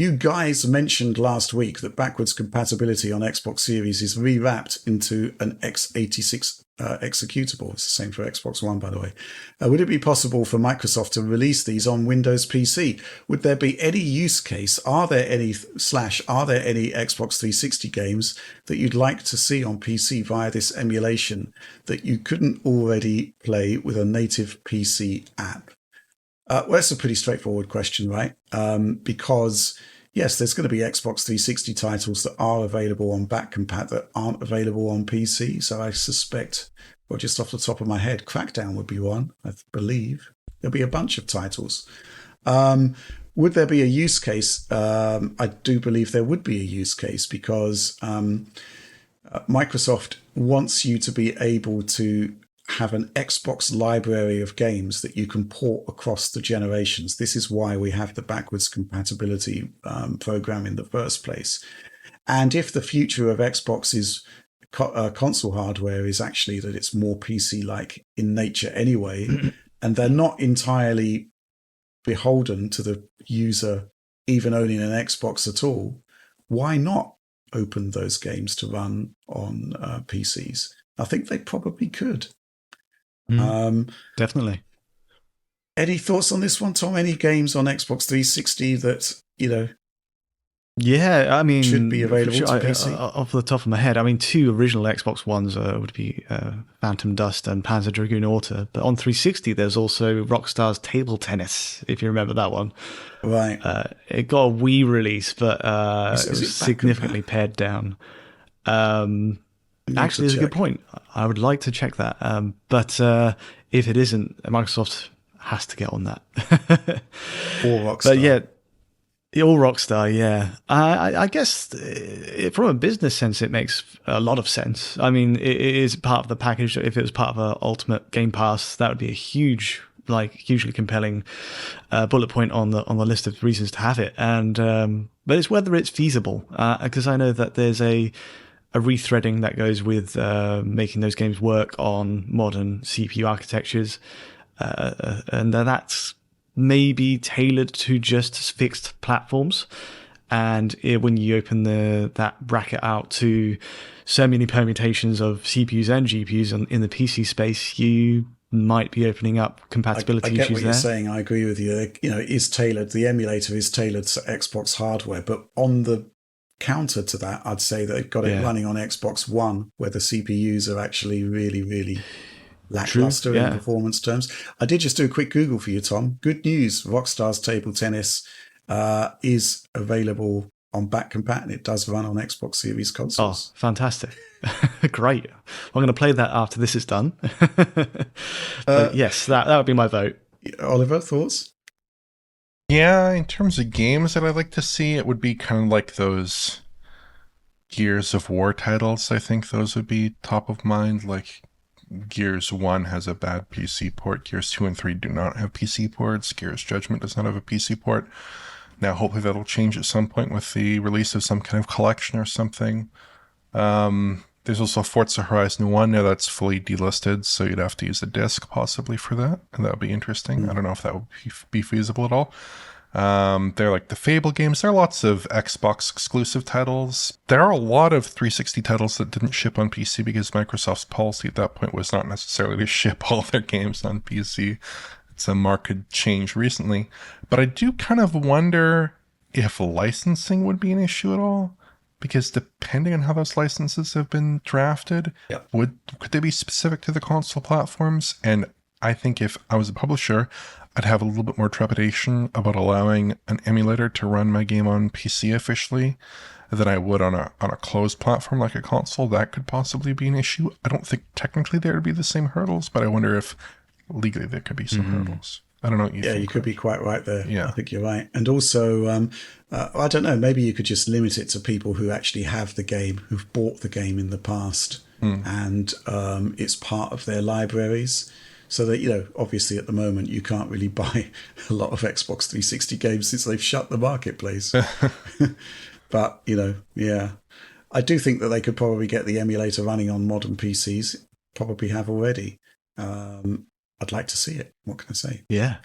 you guys mentioned last week that backwards compatibility on Xbox Series is rewrapped into an x86 executable. It's the same for Xbox One, by the way. Would it be possible for Microsoft to release these on Windows PC? Would there be any use case? Are there any Xbox 360 games that you'd like to see on PC via this emulation that you couldn't already play with a native PC app? Well, that's a pretty straightforward question, right? Because, yes, there's going to be Xbox 360 titles that are available on Back-Compat that aren't available on PC. So I suspect, well, just off the top of my head, Crackdown would be one, I believe. There'll be a bunch of titles. Would there be a use case? I do believe there would be a use case because Microsoft wants you to be able to have an Xbox library of games that you can port across the generations. This is why we have the backwards compatibility program in the first place. And if the future of Xbox's console hardware is actually that it's more PC-like in nature anyway, and they're not entirely beholden to the user even owning an Xbox at all, why not open those games to run on PCs? I think they probably could. Definitely. Any thoughts on this one, Tom? Any games on Xbox 360 that, Yeah, I mean, should be available to PC? Off the top of my head, I mean, two original Xbox Ones would be Phantom Dust and Panzer Dragoon Auto. But on 360, there's also Rockstar's Table Tennis, if you remember that one. Right. It got a Wii release, but it was significantly pared down. Actually, it's a good point. I would like to check that. But if it isn't, Microsoft has to get on that. Or Rockstar. But yeah, all Rockstar, yeah. I guess from a business sense, it makes a lot of sense. I mean, it is part of the package. If it was part of a Ultimate Game Pass, that would be a hugely compelling bullet point on the list of reasons to have it. And but it's whether it's feasible, because I know that there's a rethreading that goes with making those games work on modern CPU architectures, and that's maybe tailored to just fixed platforms. And when you open that bracket out to so many permutations of CPUs and GPUs in the PC space, you might be opening up compatibility issues there. I get what you're saying. I agree with you. It is tailored. The emulator is tailored to Xbox hardware, but on the counter to that, I'd say that they've got it running on Xbox One, where the CPUs are actually really, really lackluster in performance terms. I did just do a quick Google for you, Tom. Good news. Rockstar's Table Tennis is available on Back-Compat, and it does run on Xbox Series consoles. Oh, fantastic. Great. I'm going to play that after this is done. But yes, that would be my vote. Oliver, thoughts? Yeah, in terms of games that I'd like to see, it would be kind of like those Gears of War titles. I think those would be top of mind. Like Gears 1 has a bad PC port. Gears 2 and 3 do not have PC ports. Gears Judgment does not have a PC port. Now, hopefully that'll change at some point with the release of some kind of collection or something. There's also Forza Horizon 1 now that's fully delisted, so you'd have to use a disc possibly for that, and that would be interesting. I don't know if that would be feasible at all. They're like the Fable games. There are lots of Xbox exclusive titles. There are a lot of 360 titles that didn't ship on PC because Microsoft's policy at that point was not necessarily to ship all their games on PC. It's a market change recently. But I do kind of wonder if licensing would be an issue at all. Because depending on how those licenses have been drafted, could they be specific to the console platforms? And I think if I was a publisher, I'd have a little bit more trepidation about allowing an emulator to run my game on PC officially than I would on a closed platform like a console. That could possibly be an issue. I don't think technically there would be the same hurdles, but I wonder if legally there could be some hurdles. I don't know what you think. Yeah, you could be quite right there. Yeah. I think you're right. And also, I don't know, maybe you could just limit it to people who actually have the game, who've bought the game in the past, and it's part of their libraries. So that, obviously at the moment you can't really buy a lot of Xbox 360 games since they've shut the marketplace. But, I do think that they could probably get the emulator running on modern PCs, probably have already. I'd like to see it. What can I say? Yeah.